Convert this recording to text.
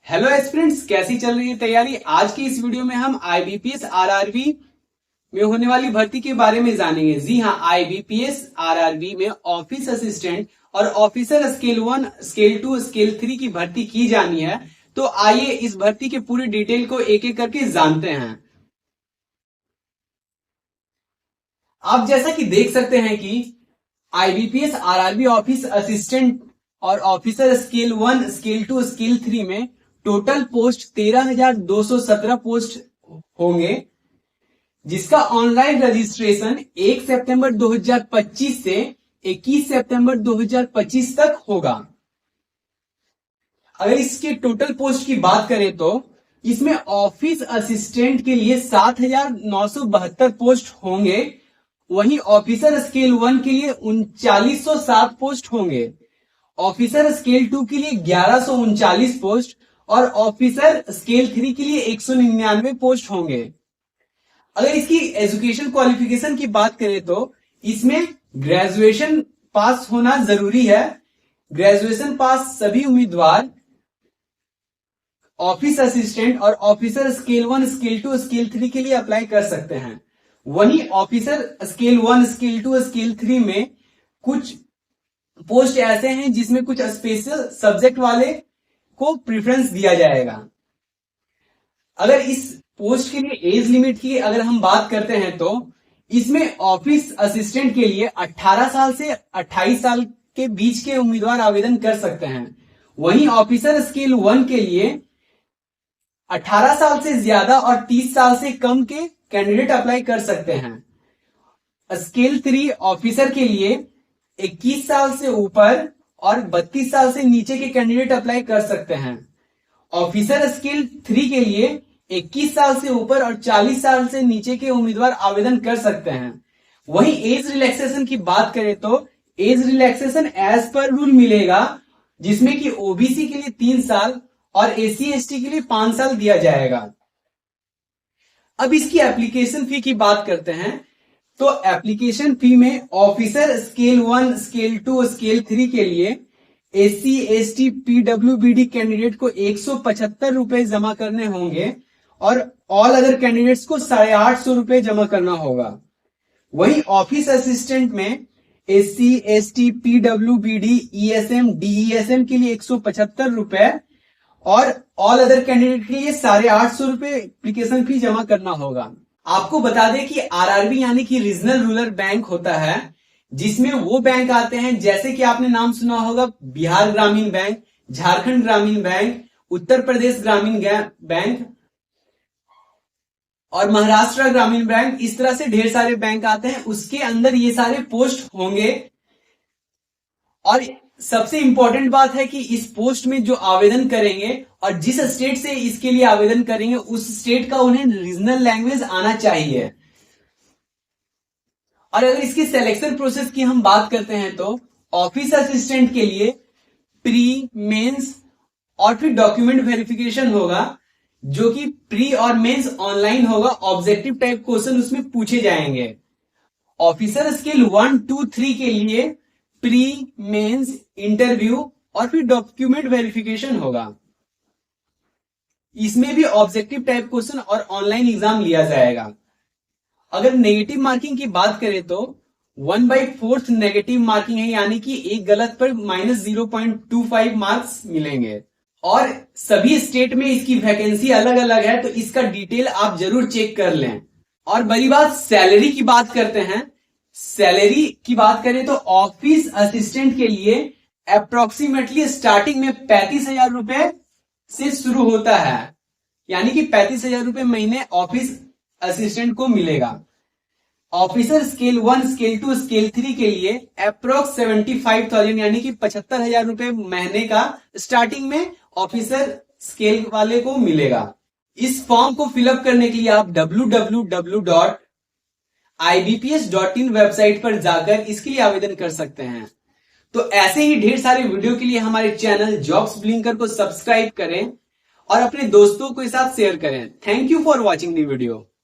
Hello aspirants, कैसी चल रही है तैयारी। आज की इस वीडियो में हम आईबीपीएस आरआरबी में होने वाली भर्ती के बारे में जानेंगे। जी हाँ, आईबीपीएस आरआरबी में ऑफिस असिस्टेंट और ऑफिसर स्केल 1, स्केल 2, स्केल 3 की भर्ती की जानी है। तो आइए इस भर्ती के पूरी डिटेल को एक एक करके जानते हैं। आप जैसा कि देख सकते हैं कि आईबीपीएस आरआरबी ऑफिस असिस्टेंट और ऑफिसर स्केल 1, स्केल 2, स्केल 3 में टोटल पोस्ट 13,217 पोस्ट होंगे, जिसका ऑनलाइन रजिस्ट्रेशन 1 सितंबर 2025 से 21 सितंबर 2025 तक होगा। अगर इसके टोटल पोस्ट की बात करें तो इसमें ऑफिस असिस्टेंट के लिए 7,972 पोस्ट होंगे, वहीं ऑफिसर स्केल 1 के लिए 3907 पोस्ट होंगे, ऑफिसर स्केल 2 के लिए 1139 पोस्ट और ऑफिसर स्केल 3 के लिए 199 पोस्ट होंगे। अगर इसकी एजुकेशन क्वालिफिकेशन की बात करें तो इसमें ग्रेजुएशन पास होना जरूरी है। ग्रेजुएशन पास सभी उम्मीदवार ऑफिस असिस्टेंट और ऑफिसर स्केल 1, स्केल 2, स्केल 3 के लिए अप्लाई कर सकते हैं। वहीं ऑफिसर स्केल 1, स्केल 2, स्केल 3 में कुछ पोस्ट ऐसे हैं जिसमें कुछ स्पेशल सब्जेक्ट वाले को प्रेफरेंस दिया जाएगा। अगर इस पोस्ट के लिए एज लिमिट की अगर हम बात करते हैं तो इसमें ऑफिस असिस्टेंट के लिए 18 साल से 28 साल के बीच के उम्मीदवार आवेदन कर सकते हैं। वहीं ऑफिसर स्केल 1 के लिए 18 साल से ज्यादा और 30 साल से कम के कैंडिडेट अप्लाई कर सकते हैं। स्केल 3 ऑफिसर के लिए 21 साल से ऊपर और 32 साल से नीचे के कैंडिडेट अप्लाई कर सकते हैं। ऑफिसर स्केल 3 के लिए 21 साल से ऊपर और 40 साल से नीचे के उम्मीदवार आवेदन कर सकते हैं। वहीं एज रिलैक्सेशन की बात करें तो एज रिलैक्सेशन एज पर रूल मिलेगा, जिसमें कि ओबीसी के लिए 3 साल और एससी एसटी के लिए 5 साल दिया जाएगा। अब इसकी एप्लीकेशन फी की बात करते हैं तो एप्लीकेशन फी में ऑफिसर स्केल 1, स्केल 2, स्केल 3 के लिए एससी एसटी पीडब्ल्यूबीडी कैंडिडेट को 175 रुपए जमा करने होंगे और ऑल अदर कैंडिडेट्स को 850 रुपए जमा करना होगा। वहीं ऑफिस असिस्टेंट में एससी एसटी पीडब्ल्यूबीडी ईएसएम डीईएसएम के लिए 175 रुपए और ऑल अदर कैंडिडेट के लिए 850 रुपए एप्लीकेशन फी जमा करना होगा। आपको बता दें कि आरआरबी यानी कि रीजनल रूरल बैंक होता है, जिसमें वो बैंक आते हैं जैसे कि आपने नाम सुना होगा बिहार ग्रामीण बैंक, झारखंड ग्रामीण बैंक, उत्तर प्रदेश ग्रामीण बैंक और महाराष्ट्र ग्रामीण बैंक। इस तरह से ढेर सारे बैंक आते हैं, उसके अंदर ये सारे पोस्ट होंगे। और सबसे इंपॉर्टेंट बात है कि इस पोस्ट में जो आवेदन करेंगे और जिस स्टेट से इसके लिए आवेदन करेंगे उस स्टेट का उन्हें रीजनल लैंग्वेज आना चाहिए। और अगर इसकी सिलेक्शन प्रोसेस की हम बात करते हैं तो ऑफिस असिस्टेंट के लिए प्री, मेंस और फिर डॉक्यूमेंट वेरिफिकेशन होगा, जो कि प्री और मेंस ऑनलाइन होगा। ऑब्जेक्टिव टाइप क्वेश्चन उसमें पूछे जाएंगे। ऑफिसर स्केल 1, 2, 3 के लिए प्री, मेंस, इंटरव्यू और फिर डॉक्यूमेंट वेरिफिकेशन होगा। इसमें भी ऑब्जेक्टिव टाइप क्वेश्चन और ऑनलाइन एग्जाम लिया जाएगा। अगर नेगेटिव मार्किंग की बात करें तो 1/4 नेगेटिव मार्किंग है, यानी कि एक गलत पर -0.25 मार्क्स मिलेंगे। और सभी स्टेट में इसकी वैकेंसी अलग अलग है, तो इसका डिटेल आप जरूर चेक कर लें। और बड़ी बात सैलरी की बात करते हैं। सैलरी की बात करें तो ऑफिस असिस्टेंट के लिए अप्रोक्सीमेटली स्टार्टिंग में 35,000 रुपए से शुरू होता है, यानी कि 35,000 रुपए महीने ऑफिस असिस्टेंट को मिलेगा। ऑफिसर स्केल 1, स्केल 2, स्केल 3 के लिए अप्रोक्स 75,000 यानी कि 75,000 रुपए महीने का स्टार्टिंग में ऑफिसर स्केल वाले को मिलेगा। इस फॉर्म को फिलअप करने के लिए आप www.ibps.in वेबसाइट पर जाकर इसके लिए आवेदन कर सकते हैं। तो ऐसे ही ढेर सारे वीडियो के लिए हमारे चैनल जॉब्स ब्लिंकर को सब्सक्राइब करें और अपने दोस्तों के साथ शेयर करें। Thank you for watching the video.